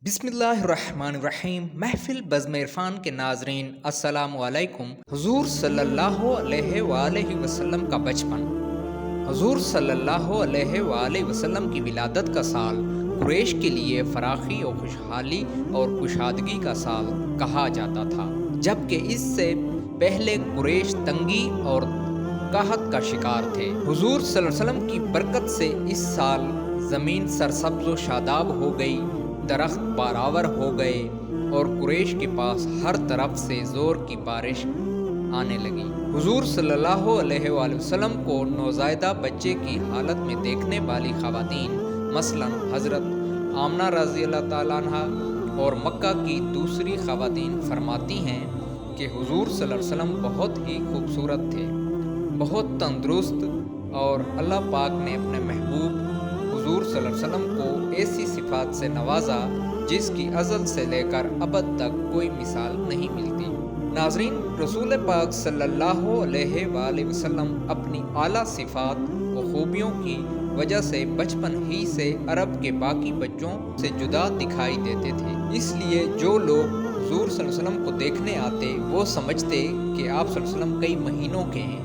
بسم اللہ الرحمن الرحیم۔ محفل بزم عرفان کے ناظرین السلام علیکم۔ حضور صلی اللہ علیہ وآلہ وسلم کا بچپن۔ حضور صلی اللہ علیہ وآلہ وسلم کی ولادت کا سال قریش کے لیے فراخی اور خوشحالی اور کشادگی کا سال کہا جاتا تھا، جبکہ اس سے پہلے قریش تنگی اور قحط کا شکار تھے۔ حضور صلی اللہ علیہ وسلم کی برکت سے اس سال زمین سرسبز و شاداب ہو گئی، درخت باراور ہو گئے اور قریش کے پاس ہر طرف سے زور کی بارش آنے لگی۔ حضور صلی اللہ علیہ وآلہ وسلم کو نوزائیدہ بچے کی حالت میں دیکھنے والی خواتین مثلاً حضرت آمنہ رضی اللہ تعالیٰ عنہ اور مکہ کی دوسری خواتین فرماتی ہیں کہ حضور صلی اللہ علیہ وسلم بہت ہی خوبصورت تھے، بہت تندرست، اور اللہ پاک نے اپنے محبوب حضور صلی اللہ علیہ وسلم کو ایسی صفات سے نوازا جس کی ازل سے لے کر ابد تک کوئی مثال نہیں ملتی۔ ناظرین، رسول پاک صلی اللہ علیہ وآلہ وسلم اپنی اعلیٰ صفات و خوبیوں کی وجہ سے بچپن ہی سے عرب کے باقی بچوں سے جدا دکھائی دیتے تھے۔ اس لیے جو لوگ حضور صلی اللہ علیہ وسلم کو دیکھنے آتے وہ سمجھتے کہ آپ صلی اللہ علیہ وسلم کئی مہینوں کے ہیں۔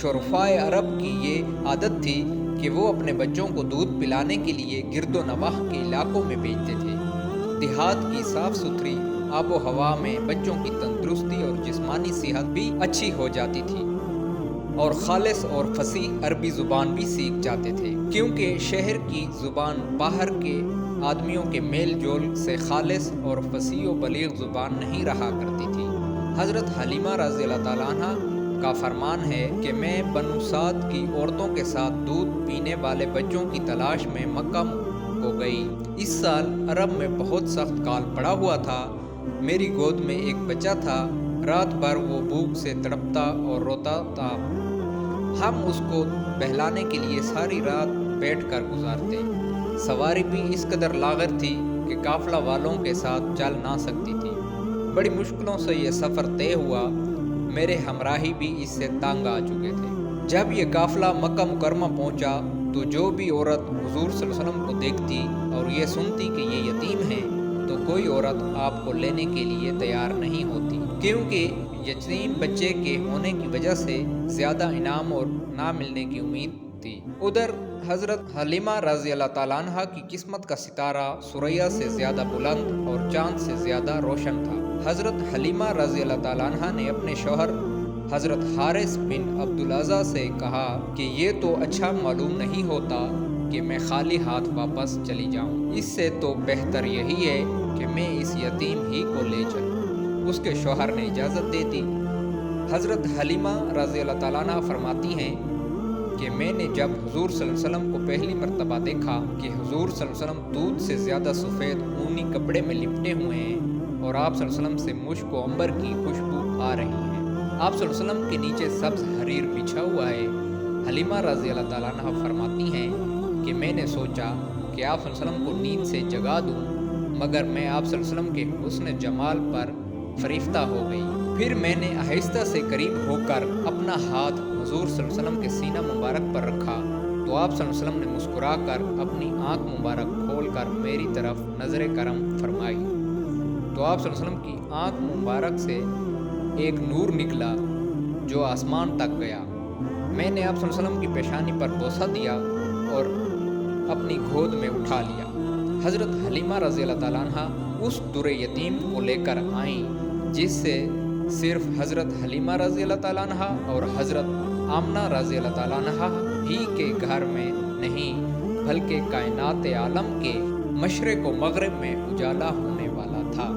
شرفائے عرب کی یہ عادت تھی کہ وہ اپنے بچوں کو دودھ پلانے کے لیے گرد و نواح کے علاقوں میں بھیجتے تھے۔ دیہات کی صاف ستھری آب و ہوا میں بچوں کی تندرستی اور جسمانی صحت بھی اچھی ہو جاتی تھی اور خالص اور فصیح عربی زبان بھی سیکھ جاتے تھے، کیونکہ شہر کی زبان باہر کے آدمیوں کے میل جول سے خالص اور فصیح و بلیغ زبان نہیں رہا کرتی تھی۔ حضرت حلیمہ رضی اللہ تعالیٰ عنہ کا فرمان ہے کہ میں بنو سعد کی عورتوں کے ساتھ دودھ پینے والے بچوں کی تلاش میں مکہ کو گئی۔ اس سال عرب میں بہت سخت کال پڑا ہوا تھا۔ میری گود میں ایک بچہ تھا، رات بھر وہ بھوک سے تڑپتا اور روتا تھا۔ ہم اس کو بہلانے کے لیے ساری رات بیٹھ کر گزارتے۔ سواری بھی اس قدر لاغر تھی کہ قافلہ والوں کے ساتھ چل نہ سکتی تھی۔ بڑی مشکلوں سے یہ سفر طے ہوا۔ میرے ہمراہی بھی اس سے تنگ آ چکے تھے۔ جب یہ قافلہ مکہ مکرمہ پہنچا تو جو بھی عورت حضور صلی اللہ علیہ وسلم کو دیکھتی اور یہ سنتی کہ یہ یتیم ہیں تو کوئی عورت آپ کو لینے کے لیے تیار نہیں ہوتی، کیونکہ یتیم بچے کے ہونے کی وجہ سے زیادہ انعام اور نہ ملنے کی امید تھی۔ ادھر حضرت حلیمہ رضی اللہ تعالیٰ عنہ کی قسمت کا ستارہ ثریا سے زیادہ بلند اور چاند سے زیادہ روشن تھا۔ حضرت حلیمہ رضی اللہ تعالیٰ عنہ نے اپنے شوہر حضرت حارث بن عبدالعزیٰ سے کہا کہ یہ تو اچھا معلوم نہیں ہوتا کہ میں خالی ہاتھ واپس چلی جاؤں، اس سے تو بہتر یہی ہے کہ میں اس یتیم ہی کو لے چلوں۔ اس کے شوہر نے اجازت دے دی۔ حضرت حلیمہ رضی اللہ تعالیٰ عنہ فرماتی ہیں کہ میں نے جب حضور صلی اللہ علیہ وسلم کو پہلی مرتبہ دیکھا کہ حضور صلی اللہ علیہ وسلم دودھ سے زیادہ سفید اونی کپڑے میں لپٹے ہوئے ہیں اور آپ صلی اللہ علیہ وسلم سے مشک و عنبر کی خوشبو آ رہی ہے، آپ صلی اللہ علیہ وسلم کے نیچے سبز حریر بچھا ہوا ہے، حلیمہ رضی اللہ تعالیٰ عنہ فرماتی ہیں کہ میں نے سوچا کہ آپ صلی اللہ علیہ وسلم کو نیند سے جگا دوں، مگر میں آپ صلی اللہ علیہ وسلم کے حسن جمال پر فریفتہ ہو گئی۔ پھر میں نے آہستہ سے قریب ہو کر اپنا ہاتھ حضور صلی اللہ علیہ وسلم کے سینہ مبارک پر رکھا تو آپ صلی اللہ علیہ وسلم نے مسکرا کر اپنی آنکھ مبارک کھول کر میری طرف نظر کرم فرمائی تو آپ صلی اللہ علیہ وسلم کی آنکھ مبارک سے ایک نور نکلا جو آسمان تک گیا۔ میں نے آپ صلی اللہ علیہ وسلم کی پیشانی پر بوسہ دیا اور اپنی گود میں اٹھا لیا۔ حضرت حلیمہ رضی اللہ تعالیٰ عنہ اس در یتیم کو لے کر آئیں جس سے صرف حضرت حلیمہ رضی اللہ تعالیٰ عنہ اور حضرت آمنہ رضی اللہ تعالیٰ عنہ ہی کے گھر میں نہیں بلکہ کائنات عالم کے مشرق و مغرب میں اجالا ہونے والا تھا۔